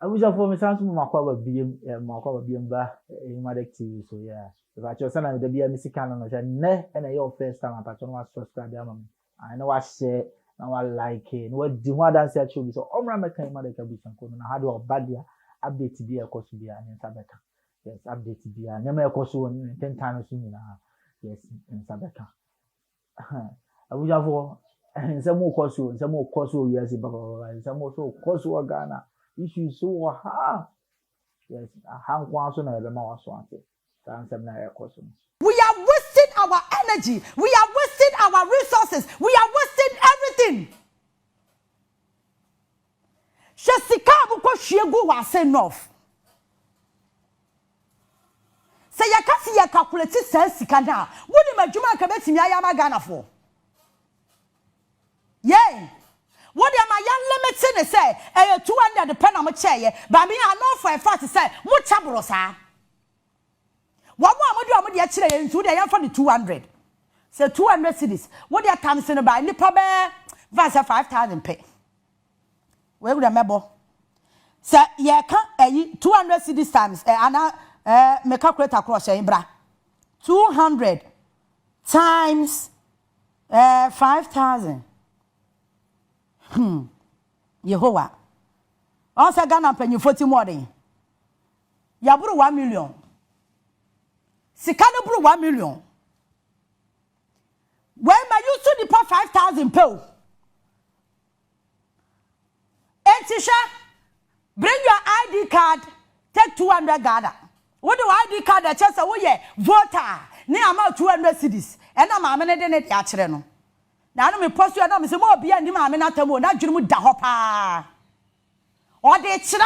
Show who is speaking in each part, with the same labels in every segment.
Speaker 1: Abuja for me sounds makwa BM ba Emadek TV so yeah. If I just na the bia musical no say ne na your first time apart no subscribe am. I know what share na what like no what di ho dance at show so omra meka Emadek abusan ko na hard work bad dia update bi e koso bia nsa beka. Yes, update bia na me koso 10 times nyina. Yes, nsa beka. Abuja for nsa mo koso yes baba nsa mo so koso Ghana. Issues so ha yes hankwan so na ebe ma waso ante ansem na ekoso.
Speaker 2: We are wasting our energy, we are wasting our resources, we are wasting everything. Shesika buko hwiegu wa Assin North. Say yakasi ya calculate sika na woni madwuma ka betimi ayama Ghana for. Yeah. What am I limiting say? 200 depend on my chair, but me I know for a fact to say, what chabrosa? What more would you actually into the for the 200? So 200 cities. What are times in about the probe verse 5,000 pay? Where would I remember? So, yeah, 200 cities times, and I make calculate across a bra 200 times 5,000. Yehovah. Also Ghana penny 40 more than Yaburu 1 million. Sikana bru 1 million. When my used to depart 5,000 pill. Tisha, bring your ID card, take 200 Ghana. What do ID card that just away? Voter, near about 200 cities, and I'm a minute in it yacheno. Now me post you na me say mo bia ndi ma me na tamo na dwunu mu da ho pa o de kira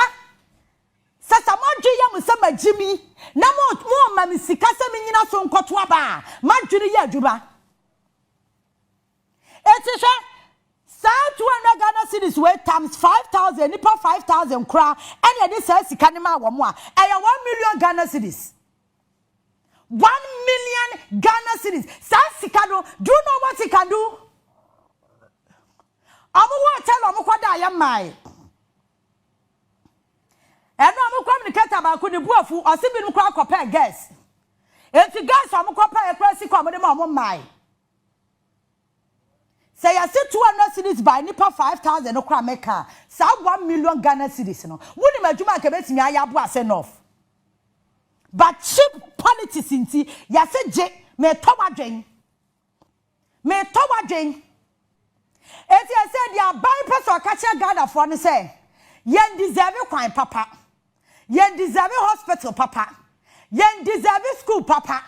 Speaker 2: sasa mo dwe ya musa magimi na mo ma me sika se me nyina so nkoto aba ma dwunu ya adwuba etisha sa 200 Ghana cedis way times 5,000 nipa 5,000 kra and ya say sika ni ma wo mo a e 1 million Ghana cedis 1 million Ghana cedis sa sika do you know what he can do? Amu wa tell amu kwada ya mai. Eno amu communicate ba ko ne buafu osibi nu kwa akopɛ gas. Enti gas amu kopɛ ekwasi kwa mode ma amu mai. Say ya say 200 cities by nipa 5,000 no kwa meka. Sa 1 million Ghana cedis no. Woni madwuma ka betimi ayabo Assin North. But cheap politics inti ya say je me towadwen. Me towadwen. Eti I said ya buy person catch Ghana for ne say yen deserve kwan papa. Yen deserve hospital papa. Yen deserve school papa.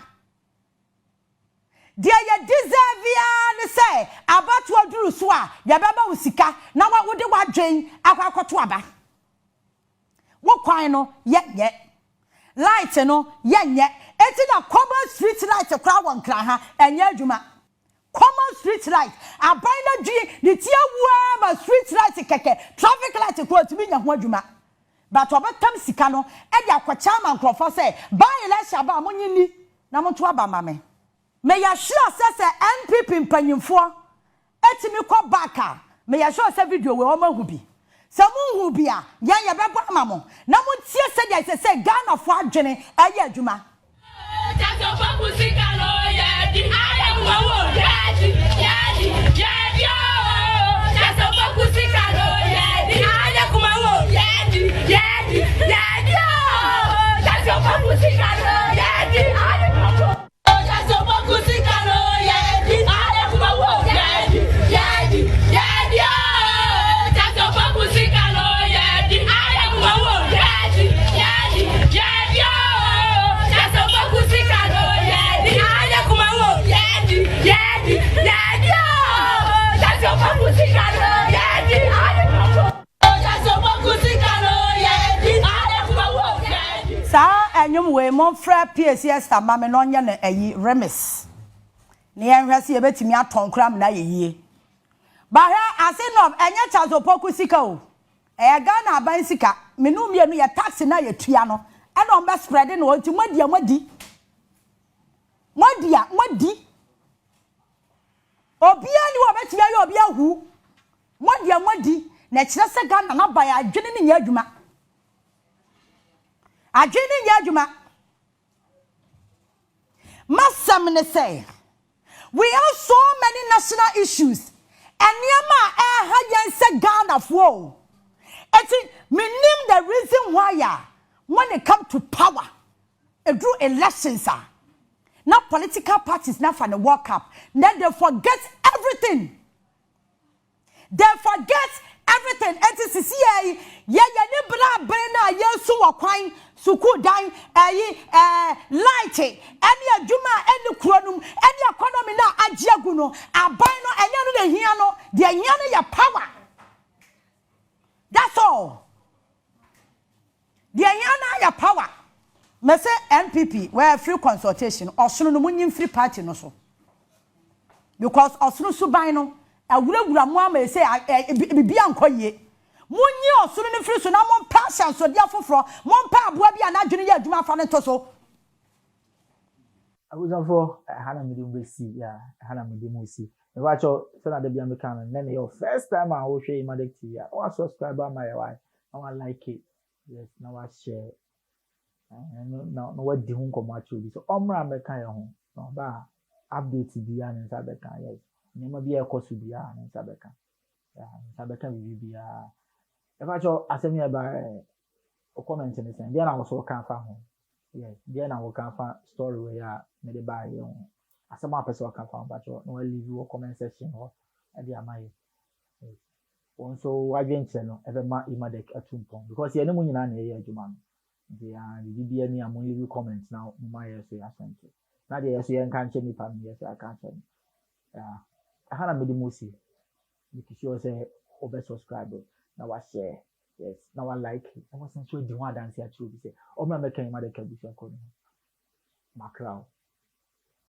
Speaker 2: Dia ye deserve ya ne say abatu aduru so a ya beba usika na wa wode wadwen akwakoto aba. Wo kwan no ye light no ye eti na common street light kra won kra ha enye adwuma. Common street light abaina dwi the tia wa ma street light keke traffic light ko timi nya ho adwuma but obetam sika no e dia kwacha ma nkrofo say buy election ba monyini na monto aba ma me ya sure say NPP mpanyimfo etimi ko baka me ya sure say video we o ma hu bi se mu hu bi a ya bebo ama mo na montie say dia say Ghana fo adwene aye adwuma anyum we mon fra PCS ta mame no nya na ayi remis ne yenhwese ye betimi aton kram na yeyie ba hwa Assin North enye chazopoku sika o Ghana aban sika menu mienu ye tax na ye tua no e no be spread no nti mwadi obia ni wo betimi aye obia hu mwadi na kire se Ghana na ba ya adwene ne nya adwuma adwene nya adwuma masam ne say we have so many national issues and niema ha yen se Ghana for it meaning the reason why when it come to power it do elections not political parties now for the World Cup then they forget everything. They forget everything. And to see ye ni bra brena ye so wakwan suku dan light any adwuma any kronum any economy na agiagu no aban no enya no de hia no de hia no ya power. That's all. De hia na ya power. Me say NPP where free consultation Assin no munyim free party no so. Because Assin suban no awurawura mo ama say bibia nkoye munyi Assin no free so na mo passion so dia foforo mo pa aboa bia na adwene ya adwuma fa ne to so
Speaker 1: abuzafo hana medium besi ya hana medium osi me wacho so na de bia me kan na your first time I wo hwe Emadek TV ya o subscribe my why I like it yes na wa share no what di hun komo acho so omra me kan ye ho no ba update bia ne sa be kan yes nema bia ekosu bia ne sa be kan ya sa be kan bia e wacho asemi e ba o comment ne sen dia na wo so kan fa ho yes dia na wo kan fa story we ya me de ba ye ho asema person kan fa ba cho no leave you comment section ho e dia mai so wadwenche no ebe ma Emadek atumpon because ye ne mu nyina na ye adwuma no dia bibia ni amon leave comment now ma ye so ya sente na dia so ye nkan che ni pa mi ye so aka che ya hana me di musi make sure say obe subscribe na wa share yes na wa like na wa sense we di ho adanse a che obi say o ma me kan Emadek abusia ko no makrao